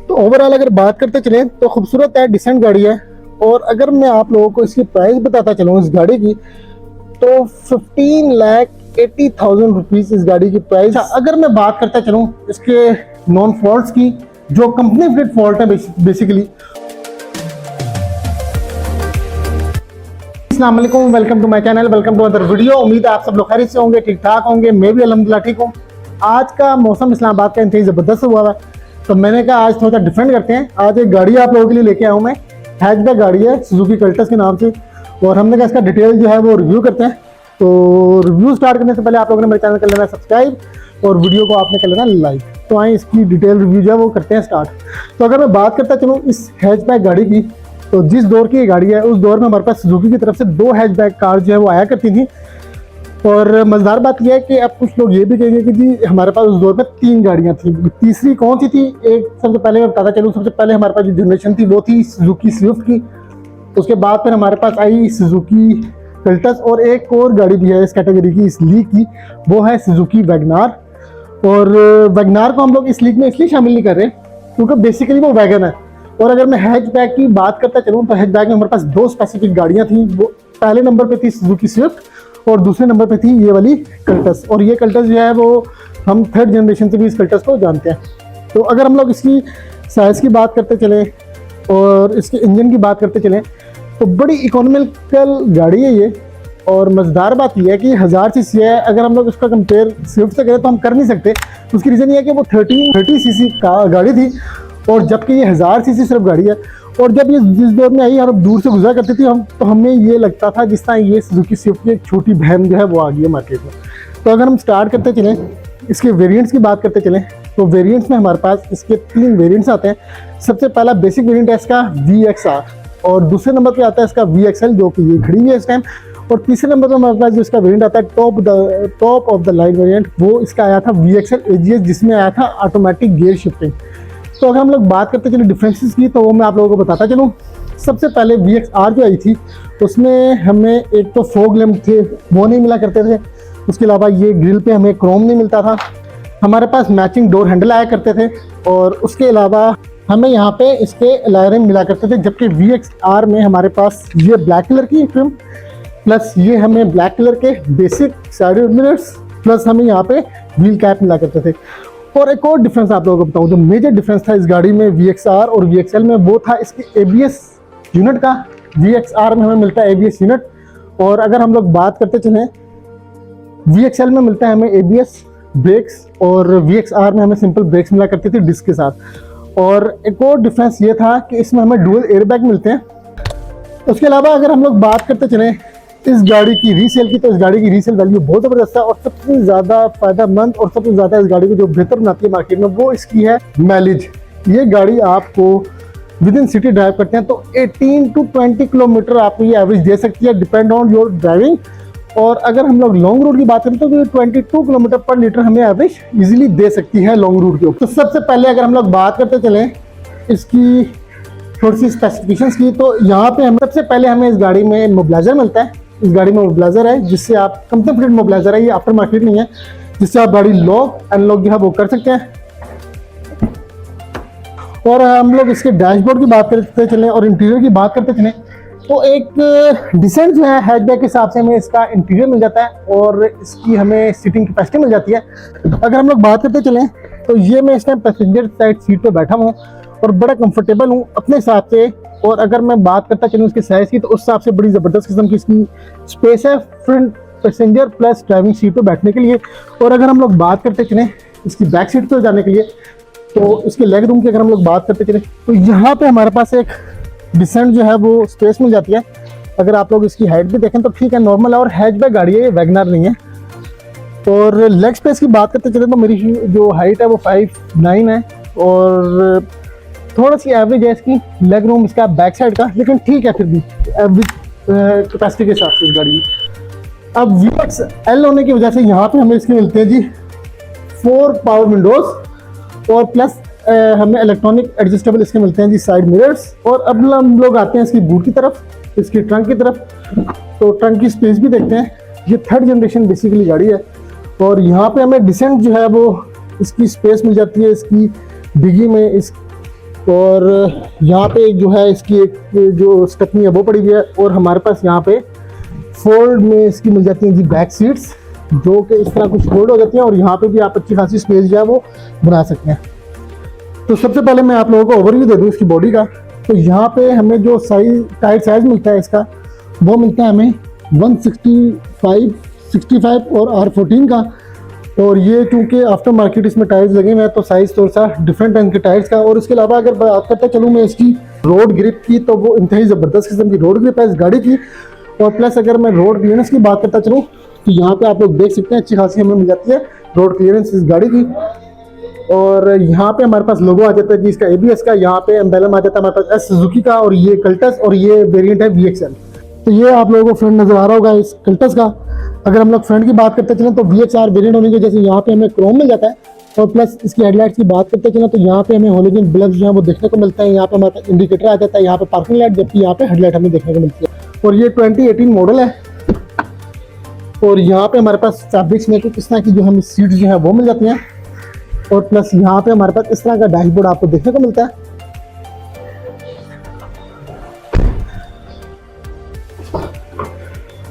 तो ओवरऑल अगर बात करते चलें तो खूबसूरत है, डिसेंट गाड़ी है। और अगर मैं आप लोगों को इसकी प्राइस बताता चलूँ इस गाड़ी की, तो 15,80,000 रुपीज़ इस गाड़ी की प्राइस। अगर मैं बात करता चलूँ इसके नॉन फॉल्ट्स की, जो कंपनी फिट फॉल्ट है बेसिकली। अस्सलाम वालेकुम, welcome to my channel, welcome to other video. उम्मीद है आप सब लोग खैरियत से होंगे, ठीक ठाक होंगे। मैं भी अल्हम्दुलिल्लाह ठीक हूँ। आज का मौसम इस्लामाबाद का इंतहाई ज़बरदस्त हुआ है, तो मैंने कहा आज थोड़ा डिफरेंट करते हैं। आज एक गाड़ी आप लोगों के लिए लेके आया हूँ मैं, हैचबैक गाड़ी है सुजुकी कल्टस के नाम से, और हमने कहा इसका डिटेल जो है वो रिव्यू करते हैं। तो रिव्यू स्टार्ट करने से पहले आप लोगों ने मेरे चैनल कर लेना सब्सक्राइब और वीडियो को आपने कर लेना लाइक। तो आए इसकी डिटेल रिव्यू जो है वो करते हैं स्टार्ट। तो अगर मैं बात करता चलूँ इस हैचबैक गाड़ी की, तो जिस दौर की ये गाड़ी है उस दौर में हमारे पास सुजुकी की तरफ से 2 हैचबैक कार जो है वो आया करती थी। और मज़ेदार बात यह है कि अब कुछ लोग ये भी कहेंगे कि जी हमारे पास उस दौर में 3 गाड़ियां थी, तीसरी कौन सी थी? एक सबसे पहले मैं बताता चलूँ, सबसे पहले हमारे पास जो जनरेशन थी वो थी सुजुकी स्विफ्ट की। उसके बाद फिर हमारे पास आई सुजुकी कल्टस, और एक और गाड़ी भी है इस कैटेगरी की, इस लीग की, वो है सुजुकी वैगनार। और वैगनार को हम लोग इस लीग में इसलिए शामिल नहीं कर रहे क्योंकि बेसिकली वो वैगन है। और अगर मैं हैचबैक की बात करता चलूँ तो हैचबैक में हमारे पास 2 स्पेसिफिक गाड़ियाँ थी। वो पहले नंबर पे थी सुजुकी स्विफ्ट और दूसरे नंबर पे थी ये वाली कल्टस। और ये कल्टस जो है वो हम 3rd जनरेशन से भी इस कल्टस को जानते हैं। तो अगर हम लोग इसकी साइज़ की बात करते चलें और इसके इंजन की बात करते चलें तो बड़ी इकोनॉमिकल गाड़ी है ये। और मज़ेदार बात यह है कि 1000 सीसी है। अगर हम लोग उसका कंपेयर स्विफ्ट से करें तो हम कर नहीं सकते। उसकी रीज़न ये है कि वो 30 सीसी का गाड़ी थी, और जबकि ये 1000 सीसी सिर्फ गाड़ी है। और जब ये जिस दौर में आई हम दूर से गुजरा करती थी हम, तो हमें ये लगता था जिस तरह ये सुजुकी स्विफ्ट की एक छोटी बहन जो है वो आ गई है मार्केट में। तो अगर हम स्टार्ट करते चलें, इसके वेरिएंट्स की बात करते चलें, तो वेरिएंट्स में हमारे पास इसके 3 वेरिएंट्स आते हैं। सबसे पहला बेसिक वेरिएंट है इसका VXR, और दूसरे नंबर पे आता है इसका VXL, जो कि ये खड़ी हुई है इस टाइम। और तीसरे नंबर पे हमारे पास जो इसका वेरिएंट आता है top of the line variant, वो इसका आया था VXL AGS, जिसमें आया था ऑटोमेटिक गियर शिफ्टिंग। तो अगर हम लोग बात करते चले डिफरेंसेस की, तो वो मैं आप लोगों को बताता चलूँ। सबसे पहले VXR जो आई थी उसमें हमें एक तो फॉग लैंप थे वो नहीं मिला करते थे। उसके अलावा ये ग्रिल पे हमें क्रोम नहीं मिलता था। हमारे पास मैचिंग डोर हैंडल आया करते थे, और उसके अलावा हमें यहाँ पे इसके अलायरिंग मिला करते थे। जबकि VXR में हमारे पास ये ब्लैक कलर की ट्रिम, प्लस ये हमें ब्लैक कलर के बेसिक साइड मिरर्स, प्लस हमें यहाँ पे व्हील कैप मिला करते थे। और एक और डिफरेंस आप लोगों को बताऊँ, जो मेजर डिफरेंस था इस गाड़ी में VXR और VXL में, वो था इसके ABS यूनिट का। VXR में हमें मिलता है ABS यूनिट, और अगर हम लोग बात करते चलें VXL में मिलता है हमें ABS ब्रेक्स, और VXR में हमें सिंपल ब्रेक्स मिला करती थी डिस्क के साथ। और एक और डिफरेंस ये था कि इसमें हमें डुअल एयरबैग मिलते हैं। उसके अलावा अगर हम लोग बात करते चलें इस गाड़ी की रीसेल की, तो इस गाड़ी की रीसेल वैल्यू बहुत ज़बरदस्त है। और सबसे ज़्यादा फायदेमंद और सबसे ज़्यादा इस गाड़ी को जो बेहतर बनाती है मार्केट में, वो इसकी है माइलेज। ये गाड़ी आपको विद इन सिटी ड्राइव करते हैं तो 18 to 20 किलोमीटर आपको ये एवरेज दे सकती है, डिपेंड ऑन योर ड्राइविंग। और अगर हम लोग लॉन्ग रूट की बात करें तो 22 किलोमीटर पर लीटर हमें एवरेज इजीली दे सकती है लॉन्ग रूट के ऊपर। तो सबसे पहले अगर हम लोग बात करते चलें इसकी थोड़ी सी स्पेसिफिकेशंस की, तो यहाँ पे हम सबसे पहले हमें इस गाड़ी में मोबिलाइजर मिलता है। इस गाड़ी में मोबिलाइजर है, जिससे आप कंपनी फिटेड मोबिलाइजर है, ये आफ्टर मार्केट नहीं है, जिससे आप गाड़ी लॉक अनलॉक जो है वो कर सकते हैं। और हम लोग इसके डैशबोर्ड की बात करते चलें और इंटीरियर की बात करते चलें, तो एक डिसेंट जो है हैचबैक के हिसाब से हमें इसका इंटीरियर मिल जाता है, और इसकी हमें सीटिंग कैपेसिटी मिल जाती है। अगर हम लोग बात करते चलें तो ये मैं इस टाइम पैसेंजर साइड सीट पे बैठा हूँ और बड़ा कंफर्टेबल हूँ अपने हिसाब से। और अगर मैं बात करता चलूँ इसके साइज़ की, तो उस हिसाब से बड़ी ज़बरदस्त किस्म की इसकी स्पेस है front passenger plus driving seat पे बैठने के लिए। और अगर हम लोग बात करते चलें इसकी बैक सीट पर जाने के लिए, तो इसके लेग रूम की अगर हम लोग बात करते चलें, तो यहाँ पे हमारे पास एक डिसेंट जो है वो स्पेस मिल जाती है। अगर आप लोग इसकी हाइट भी देखें तो ठीक है, नॉर्मल है, और हैचबैक गाड़ी है, ये वैगनर नहीं है। और लेग स्पेस की बात करते चलें तो मेरी जो हाइट है वो 5'9" है, और थोड़ा सी एवरेज है इसकी लेग रूम इसका बैक साइड का, लेकिन ठीक है फिर भी एवरेज कैपेसिटी के हिसाब से इस गाड़ी की। अब VXL होने की वजह से यहाँ पे हमें इसके मिलते हैं जी 4 पावर विंडोज, और प्लस हमें इलेक्ट्रॉनिक एडजस्टेबल इसके मिलते हैं जी साइड मिरर्स। और अब हम लोग आते हैं इसकी बूट की तरफ, इसकी ट्रंक की तरफ। तो ट्रंक की स्पेस भी देखते हैं, ये 3rd जनरेशन बेसिकली गाड़ी है, और यहाँ पे हमें डिसेंट जो है वो इसकी स्पेस मिल जाती है इसकी डिग्गी में। और यहाँ पे जो है इसकी एक जो स्टेपनी है वो पड़ी हुई है, और हमारे पास यहाँ पे फोल्ड में इसकी मिल जाती हैं जी बैक सीट्स, जो कि इस तरह कुछ फोल्ड हो जाती हैं, और यहाँ पे भी आप अच्छी खासी स्पेस जो है वो बना सकते हैं। तो सबसे पहले मैं आप लोगों को ओवरव्यू दे दूँ इसकी बॉडी का। तो यहाँ पे हमें जो साइज टायर साइज मिलता है इसका, वो मिलता है हमें 165, 65 और R14 का। और ये चूँकि आफ्टर मार्केट इसमें टायर्स लगे हुए हैं तो साइज़ थोड़ा सा डिफरेंट है इनके टायर्स का। और इसके अलावा अगर बात करता चलूँ मैं इसकी रोड ग्रिप की, तो वो इंतहाई ज़बरदस्त किस्म की रोड ग्रिप है इस गाड़ी की। और प्लस अगर मैं रोड क्लियरेंस की बात करता चलूँ तो यहाँ पे आप लोग देख सकते हैं अच्छी खासी हमें मिल जाती है रोड क्लियरेंस इस गाड़ी की। और यहाँ पे हमारे पास लोगो आ जाता है कि इसका ABS का, यहाँ पे एम्बेलम आ जाता है हमारे पास एस सुजुकी का, और ये कल्टस, और ये वेरिएंट है VXL। तो ये आप लोगों को फ्रंट नजर आ रहा होगा इस कल्टस का। अगर हम लोग फ्रंट की बात करते चलें तो VXR वेरिएंट होने की वजह से यहाँ पे हमें क्रोम मिल जाता है। और प्लस इसकी हेडलाइट्स की बात करते चलें तो यहाँ पे हमें होलोजन बल्ब्स जो है वो देखने को मिलता है। यहाँ पे हमारे पास इंडिकेटर आ जाता है, यहाँ पे पार्किंग लाइट, जबकि यहाँ पे हेडलाइट हमें देखने को मिलती है। और ये 2018 मॉडल है। और यहाँ पे हमारे पास फैब्रिक्स में किस तरह की जो हमें सीट्स जो है वो मिल जाती हैं। और प्लस यहाँ पे हमारे पास इस तरह का डैशबोर्ड आपको देखने को मिलता है।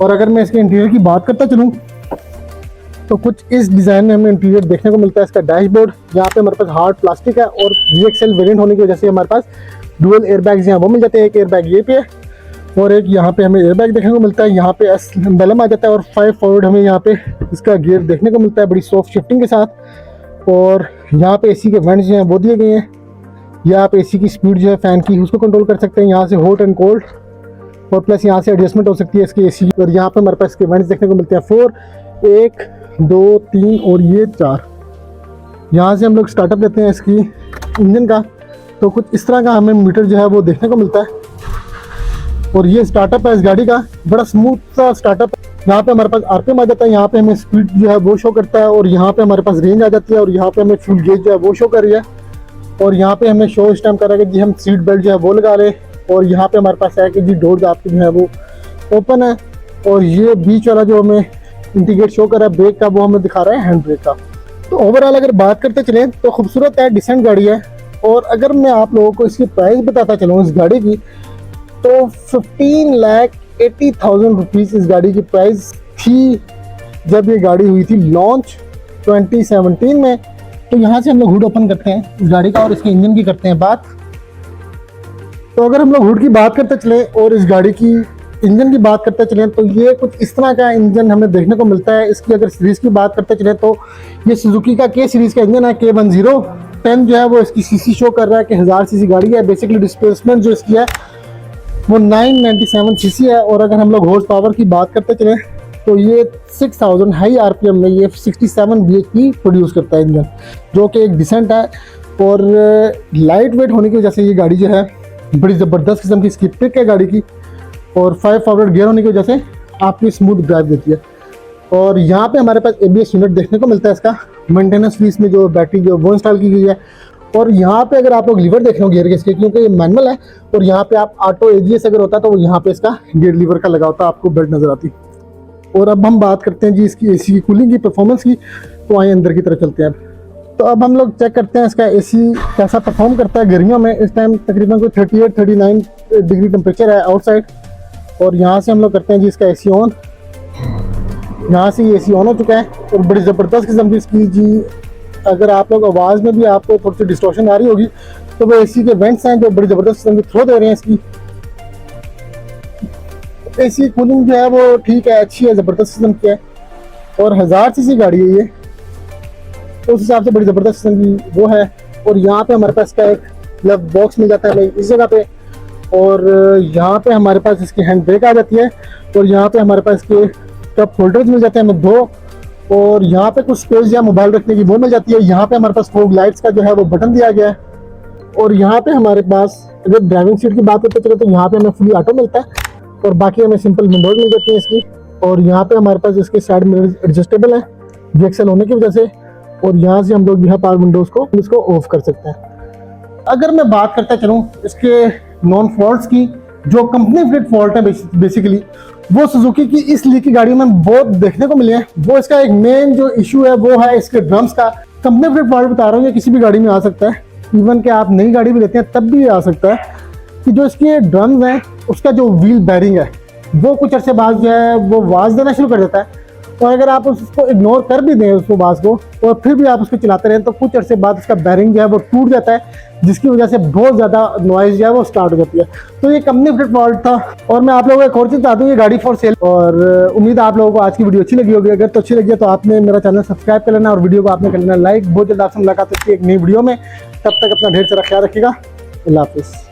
और अगर मैं इसके इंटीरियर की बात करता चलूँ तो कुछ इस डिज़ाइन में हमें इंटीरियर देखने को मिलता है। इसका डैशबोर्ड यहाँ पे हमारे पास हार्ड प्लास्टिक है, और VXL वेरिएंट होने की वजह से हमारे पास डुअल एयरबैग्स हैं वो मिल जाते हैं। एक एयरबैग ये पे और एक यहाँ पे हमें एयरबैग देखने को मिलता है। यहाँ पे एस एम्बेलम आ जाता है, और 5 फॉरवर्ड हमें यहाँ पे इसका गियर देखने को मिलता है बड़ी सॉफ्ट शिफ्टिंग के साथ। और यहाँ पे AC के वेंट्स जो हैं वो दिए गए हैं। या आप AC की स्पीड जो है फ़ैन की उसको कंट्रोल कर सकते हैं, यहाँ से हॉट एंड कोल्ड। और प्लस यहाँ से एडजस्टमेंट हो सकती है इसकी AC। और यहाँ पे हमारे पास इसके वेंट्स देखने को मिलते हैं 4, 1, 2, 3 और ये 4। यहाँ से हम लोग स्टार्टअप लेते हैं इसकी इंजन का, तो कुछ इस तरह का हमें मीटर जो है वो देखने को मिलता है। और ये स्टार्टअप है इस गाड़ी का, बड़ा स्मूथ सा स्टार्टअप। यहाँ पे हमारे पास RPM आ जाता है, यहाँ पे हमें स्पीड जो है वो शो करता है, और यहाँ पे हमारे पास रेंज आ जाती है, और यहाँ पे हमें फ्यूल गेज जो है वो शो कर रही है। और यहाँ पे हमें शो इस टाइम कर रहा है कि जी हम सीट बेल्ट जो है वो लगा लें। और यहाँ पे हमारे पास है कि जी डोर्स आपके जो है वो ओपन है। और ये बीच वाला जो हमें इंडिकेट शो कर रहा है ब्रेक का, वो हमें दिखा रहा है हैंड ब्रेक का। तो ओवरऑल अगर बात करते चलें तो खूबसूरत है, डिसेंट गाड़ी है। और अगर मैं आप लोगों को इसकी प्राइस बताता चलूँ इस गाड़ी की, तो 15,80,000 रुपीज़ इस गाड़ी की प्राइस थी जब ये गाड़ी हुई थी लॉन्च 2017 में। तो यहाँ से हम लोग हुड ओपन करते हैं इस गाड़ी का और इसके इंजन की करते हैं बात। तो अगर हम लोग हुड की बात करते चले और इस गाड़ी की इंजन की बात करते चलें तो ये कुछ इस तरह का इंजन हमें देखने को मिलता है। इसकी अगर सीरीज़ की बात करते चलें तो ये सुजुकी का K सीरीज़ का इंजन है, K10 जो है वो इसकी सीसी शो कर रहा है कि 1000 सीसी गाड़ी है। बेसिकली डिस्प्लेसमेंट जो इसकी है वो 997 सीसी है। और अगर हम लोग हॉर्स पावर की बात करते चलें तो ये 6000 हाई RPM में ये 67 bhp प्रोड्यूस करता है इंजन, जो कि एक डिसेंट है। और लाइट वेट होने की वजह से ये गाड़ी जो है बड़ी ज़बरदस्त किस्म की इसकी पिक है गाड़ी की। और 5 फॉरवर्ड गियर होने की वजह से आपकी स्मूथ ड्राइव देती है। और यहाँ पे हमारे पास ABS यूनिट देखने को मिलता है इसका। मेंटेनेंस फीस में जो बैटरी जो वो इंस्टॉल की गई है। और यहाँ पे अगर आप लोग लीवर देख रहे हो गियर के इसके, क्योंकि ये मैनुअल है और यहाँ पे आप ऑटो AGS अगर होता है तो यहाँ पे इसका गियर लीवर का लगा होता है, आपको बेल्ट नजर आती। और अब हम बात करते हैं जी इसकी AC की कूलिंग की परफॉर्मेंस की, तो आइए अंदर की तरफ चलते हैं। तो अब हम लोग चेक करते हैं इसका AC कैसा परफॉर्म करता है गर्मियों में। इस टाइम तकरीबन कोई 38-39 डिग्री टेम्परेचर है आउटसाइड। और यहाँ से हम लोग करते हैं जी इसका AC ऑन। यहाँ से ये AC ऑन हो चुका है और बड़ी ज़बरदस्त किस्म की इसकी जी, अगर आप लोग आवाज़ में भी आपको थोड़ी सी डिस्टॉर्शन आ रही होगी तो वो AC के वेंट्स हैं जो बड़ी ज़बरदस्त किस्म की थ्रो दे रहे हैं इसकी। AC कूलिंग जो है वो ठीक है, अच्छी है, ज़बरदस्त किस्म की है। और 1000 सीसी गाड़ी है ये, तो उस हिसाब से बड़ी ज़बरदस्त किस्म की वो है। और यहाँ पे हमारे पास का एक ग्लव बॉक्स मिल जाता है हमें इस जगह पे। और यहाँ पे हमारे पास इसकी हैंड ब्रेक आ जाती है। और यहाँ पे हमारे पास के कप होल्डर्स मिल जाते हैं हमें 2। और यहाँ पे कुछ स्पेस या मोबाइल रखने की वो मिल जाती है। यहाँ पे हमारे पास फॉग लाइट्स का जो है वो बटन दिया गया है। और यहाँ पे हमारे पास अगर ड्राइविंग सीट की बात करते चले तो यहाँ पे हमें फुली ऑटो मिलता है और बाकी हमें सिंपल विंडोज मिल जाती है इसकी। और यहाँ पे हमारे पास इसके साइड मिरर्स एडजस्टेबल है VXL होने की वजह से। और यहाँ से हम लोग यहाँ पावर विंडोज को इसको ऑफ कर सकते हैं। अगर मैं बात करता चलूँ इसके नॉन फॉल्ट्स की, जो कंपनी फिट फॉल्ट है बेसिकली वो सुजुकी की इस लीग की गाड़ी में बहुत देखने को मिले हैं। वो इसका एक मेन जो इशू है वो है इसके ड्रम्स का। कंपनी फिट फॉल्ट बता रहा हूँ, ये किसी भी गाड़ी में आ सकता है। इवन कि आप नई गाड़ी भी लेते हैं तब भी ये आ सकता है कि जो इसके ड्रम्स हैं उसका जो व्हील बैरिंग है वो कुछ अरसे बाद जो है वो आवाज़ देना शुरू कर देता है, और अगर आप उसको इग्नोर कर भी दें उसको आवाज़ को और फिर भी आप उसको चलाते रहें तो कुछ अरसे बाद उसका बैरिंग जो है वो टूट जाता है, जिसकी वजह से बहुत ज़्यादा नॉइज़ जो है वो स्टार्ट हो जाती है। तो ये कंपनी फिट फॉल्ट था। और मैं आप लोगों को एक और चीज़ बता दूँ, ये गाड़ी फॉर सेल, और उम्मीद है आप लोगों को आज की वीडियो अच्छी लगी होगी। अगर तो अच्छी लगी है तो आपने मेरा चैनल सब्सक्राइब कर लेना और वीडियो को आपने कर लेना लाइक। बहुत जल्द आपसे मुलाकात होती है एक नई वीडियो में, तब तक अपना ढेर सारा ख्याल रखिएगा। अल्लाह हाफिज़।